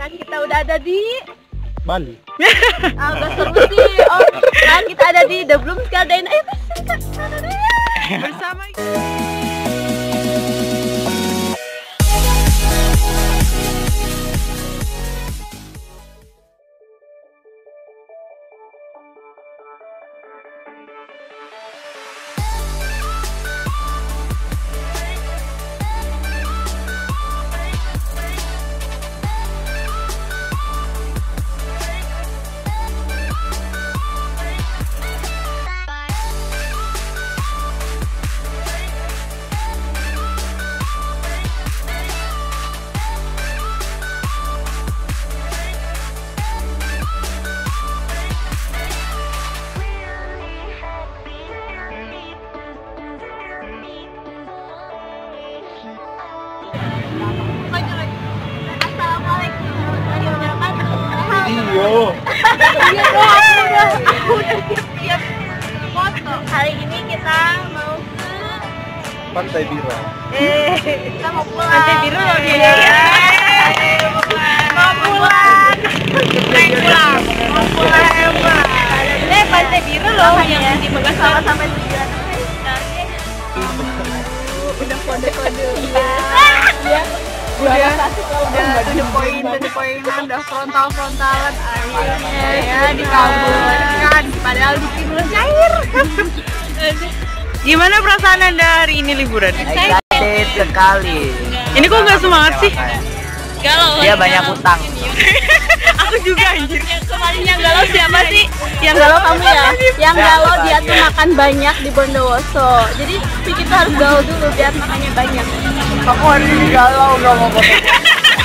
Sekarang kita udah ada di Bali. Agak seru sih. Oh, sekarang kita ada di The Blooms Garden. Ayo bersama aku udah siap foto. Hari ini kita mau ke Pantai Biru. kita mau pulang. Pantai Biru loh dia. Mau pulang. Mau pulang emang. Pantai Biru loh yang di Begasama sampai tujuan. Udah kode-kode. Iya. Udah to the point, udah frontalan akhirnya ya dikabulkan padahal bikin belum cair. Gimana perasaan Anda hari ini liburan? Excited sekali. Ini kok nggak semangat sih? Galau. Dia banyak utang. Aku juga anjir. Kemarin yang galau siapa sih? Yang galau kamu ya? Yang galau dia tuh makan banyak di Bondowoso. Jadi kita harus galau dulu biar makannya banyak. Aku hari ini galau nggak mau foto.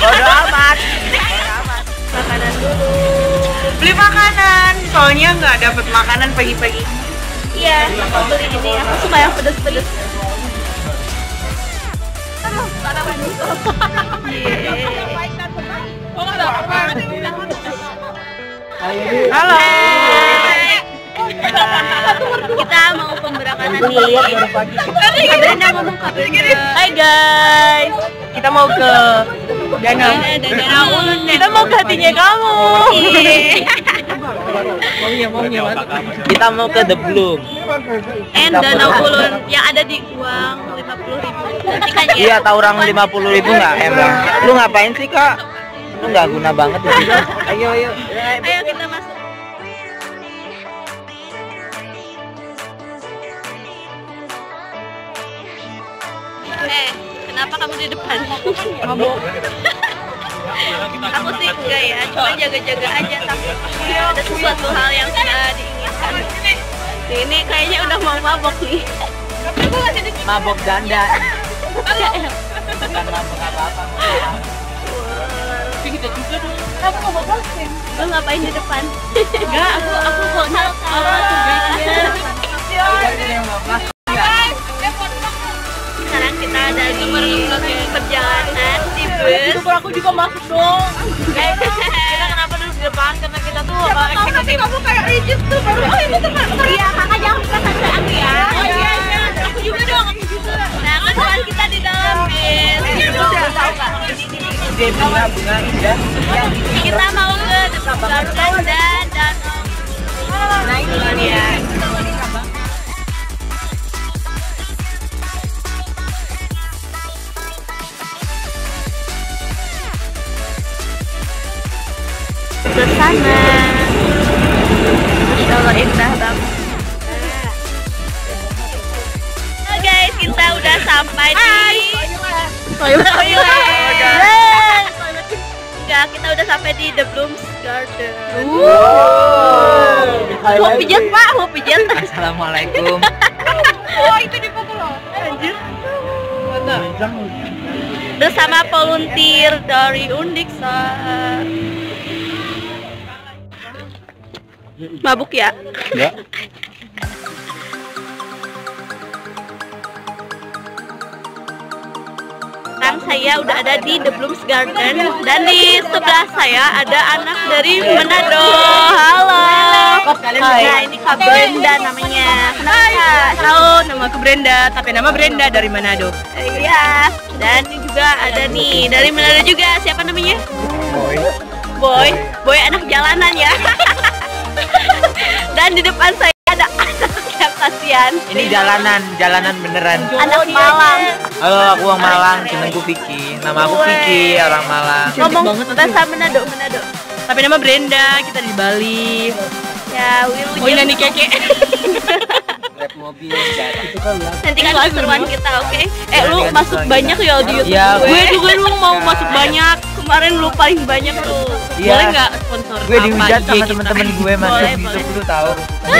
Bodo amat. Makanan dulu. Beli makanan, soalnya nggak dapet makanan pagi-pagi. Iya, aku beli ini. Aku suka yang pedes-pedes. Aduh, ada banyak. Halo. Kita mau pemberangkatan nih. Kak Brenda ngomong Kak Brenda. Hai guys. Kita mau ke danau. Kita mau ke hatinya kamu. Kita mau ke The Bloom. Danau Ulun yang ada di uang 50.000. Nanti kan ya. Iya, tahu orang 50.000 nggak emang? Lu ngapain sih kak? Lu nggak guna banget di situ. Ayo. Ayo kita masuk. Kenapa kamu di depan? Mabok. Aku sih enggak ya, cuma jaga-jaga aja takut ada sesuatu hal yang tidak diinginkan. Ini kayaknya udah mau mabok nih. Mabok ganda. Bukan mabok apa-apa. Kamu mau posting? Lu ngapain di depan? Enggak, aku kok Sekarang kita ada di perjalanan di bus. Syukur aku juga masuk dong. Kita kenapa duduk di depan? Karena kita tuh Tapi kamu kayak rigid tuh baru. Oh ini teman. Iya, kakak jangan perasaan aku ya. Oh iya. Aku juga dong, aku juga. Nah, kan sekarang kita di dalam bis. Bunga indah. Kita mau ke Garden dan danau. Nah itu dia. Ke sana. Masya Allah indah banget. Halo guys, kita udah sampai di Enggak, kita udah sampai di The Blooms Garden. Mau pijat Pak, mau pijat. Assalamualaikum. Oh, itu di foto loh. Anjir. Bersama volunteer dari Undiksa. Mabuk ya? Enggak. Sekarang saya udah ada di The Blooms Garden dan di sebelah saya ada anak dari Manado. Halo. Nah ini Kak Brenda namanya. Kenapa? Halo, nama aku Brenda, tapi nama Brenda dari Manado. Iya. Dan ini juga ada nih dari Manado juga. Siapa namanya? Boy anak jalanan ya. Dan di depan saya ada anak yang kasihan. Ini jalanan beneran. Anak Malang. Halo, aku orang Malang, temanku Vicky. Nama aku Vicky, orang Malang. Ngomong bahasa Manado. Tapi nama Brenda, kita di Bali. Ya, Wilu. Oh ini keke. Rap mobil. Nanti kan keseruan kita, oke? Lu Iya, masuk banyak ya di YouTube Iya, gue. Gue juga lu mau masuk banyak. Kemarin lu paling banyak tuh. Iya. Boleh nggak sponsor? Gue dihujat apa sama IG temen-temen kita? gue masuk Boleh, YouTube boleh. lu tahu. Gue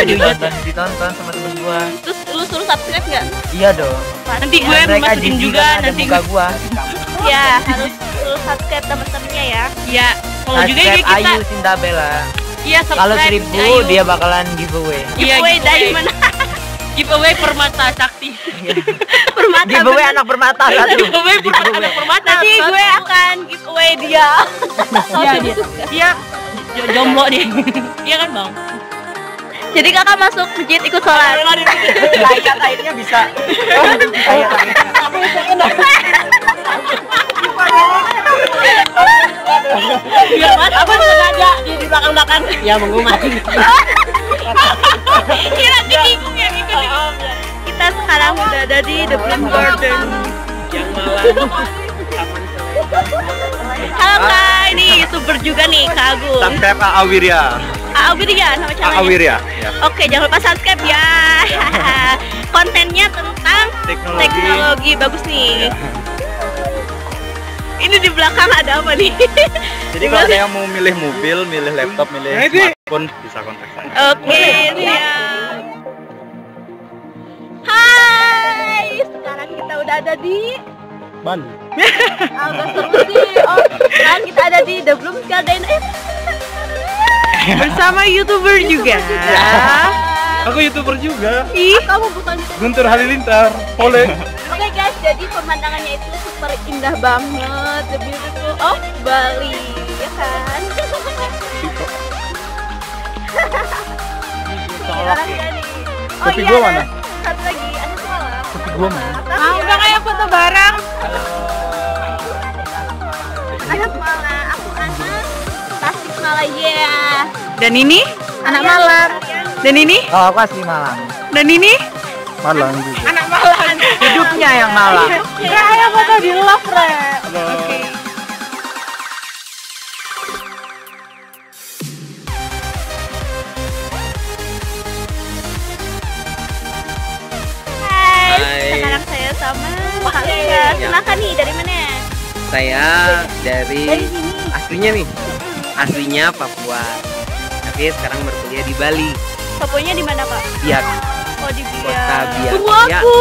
ditonton sama temen gue. Terus lu suruh subscribe nggak? Iya dong. Nanti gue Mereka masukin jijik juga kan ada nanti. muka gua. Ya, harus lu subscribe temen-temennya ya. Iya. Kalau juga Subscribe kita. Ayu Sinta Bella. Iya Kalau subscribe 1000 Ayu. dia bakalan giveaway. Iya, Giveaway dari mana? Giveaway Permata Sakti. Permata. Giveaway anak permata satu. Giveaway anak Permata. Nanti gue akan giveaway dia. Iya dia jomblo dia. Iya kan bang? Jadi kakak masuk masjid ikut sholat. Airnya bisa. Biar mas apa sengaja di belakang. Ya mengumumkan. Kira bingung ya gitu. Kita sekarang udah ada di The Bloom Garden. Yang malam. Halo kak, ini YouTuber juga nih Kak Agung. Subscribe Kak Awirya. Awirya nama channelnya. Awirya. Ya. Oke, jangan lupa subscribe ya. Kontennya tentang teknologi bagus nih. Ini di belakang ada apa nih? Jadi kalau ada yang mau milih mobil, milih laptop, milih smartphone, bisa kontak saya. Oke, siap. Hai, sekarang kita udah ada di Bali. agak seru sih. Oh, sekarang kita ada di The Bloom Garden. Bersama YouTuber juga. Aku YouTuber juga. Ih, kamu bukan. Guntur Halilintar. Boleh. Oke guys, jadi pemandangannya itu super indah banget, the beautiful of Bali, ya kan? Sekarang kita nih. Oh Kopi iya, gua ada mana? satu lagi, ada salah. Kopi gua mana? Udah kayak foto bareng. Anak Malang, aku anak Tasikmalaya. Dan ini? Anak Malang. Dan ini? Oh, aku asli Malang. Dan ini? Malang juga. Anak Malang. Hidupnya yang Malang. Kayak foto di love re. Oke. Hai, sekarang saya sama kalian. Silakan nih, dari mana? Saya Dari dari sini. aslinya nih, aslinya Papua, tapi sekarang berkuliah di Bali. Papuanya di mana, Pak? Biak, Oh, di Kota Biak. Biak. Tunggu Ya, aku.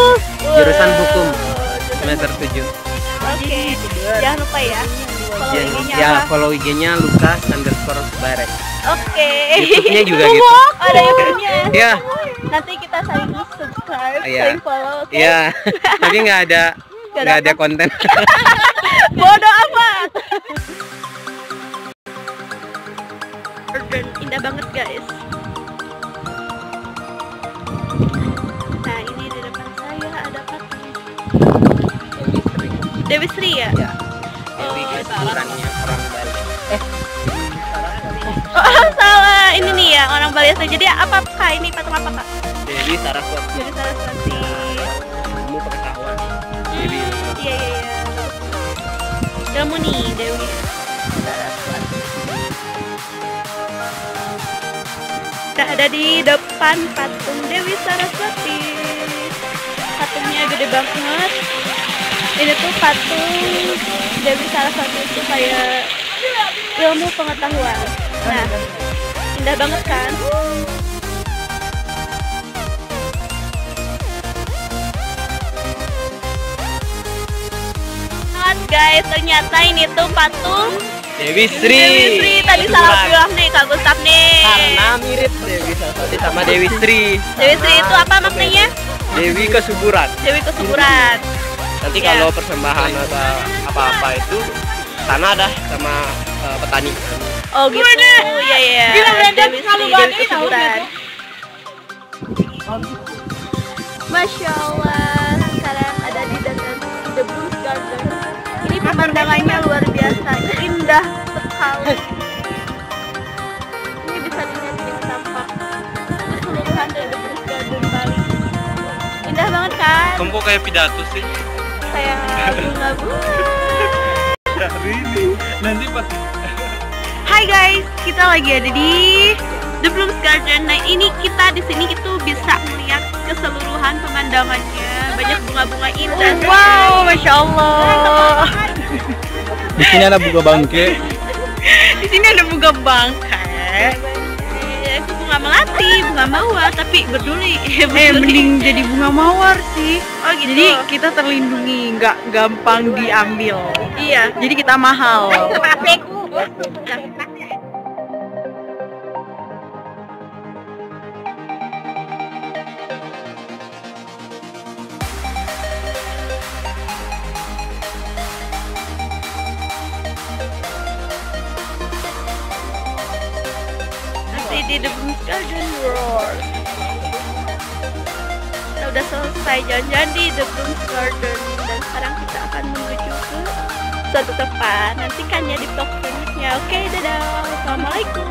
jurusan hukum. Jurusan semester 7. Oke, jangan lupa ya. Follow Ya, IG-nya ya apa? follow IG-nya Lukas_Baret. Oke. YouTube-nya juga gitu. Ada YouTube-nya. Ya, Nanti kita saling subscribe, Iya. saling follow, oke? ya, tapi nggak ada ada konten. Bodoh amat. Garden indah banget guys. Nah ini di depan saya ada patung Dewi Sri ya? Ya. Jadi kesuburannya orang Bali. Oh salah, ini nih ya orang Bali asli. Jadi apa kak ini patung apa kak? Dewi Saraswati. Dewi Saraswati. Ilmu pengetahuan. Dewi. Iya iya iya. Ilmu nih Dewi Saraswati. Kita ada di depan patung Dewi Saraswati. Patungnya gede banget. Ini tuh patung Dewi Saraswati itu kayak ilmu pengetahuan. Nah, indah banget kan? Guys, ternyata ini tuh patung Dewi Dewi Sri. Tadi salah bilang nih Kak Gustaf nih. Karena mirip Dewi Saraswati sama Dewi Sri. Dewi Sri itu apa maknanya? Dewi kesuburan. Dewi kesuburan. Nanti Ya. kalau persembahan atau apa-apa itu tanah dah sama petani. Oh gitu. Iya iya. Dewi Sri Dewi kesuburan. Masya Allah. Sekarang ada di The Bloom Garden. Ini pemandangannya luar biasa, indah sekali. Kamu kok kayak pidato sih? Kayak bunga-bunga. Hari ini nanti pas. Hai guys, kita lagi ada di The Blooms Garden. Nah ini kita di sini itu bisa melihat keseluruhan pemandangannya. Banyak bunga-bunga indah. Wow, masya Allah. Di sini ada bunga bangke. Di sini ada bunga bangkai. Itu bunga melati, bunga mawar, tapi berduri. Mending jadi bunga mawar sih. Oh gitu. Jadi kita terlindungi, nggak gampang diambil. Iya. Jadi kita mahal. Di The Blooms Garden World. Kita udah selesai jalan-jalan di The Blooms Garden dan sekarang kita akan menuju ke suatu tempat. Nantikan ya di vlog selanjutnya. Oke, dadah. Assalamualaikum.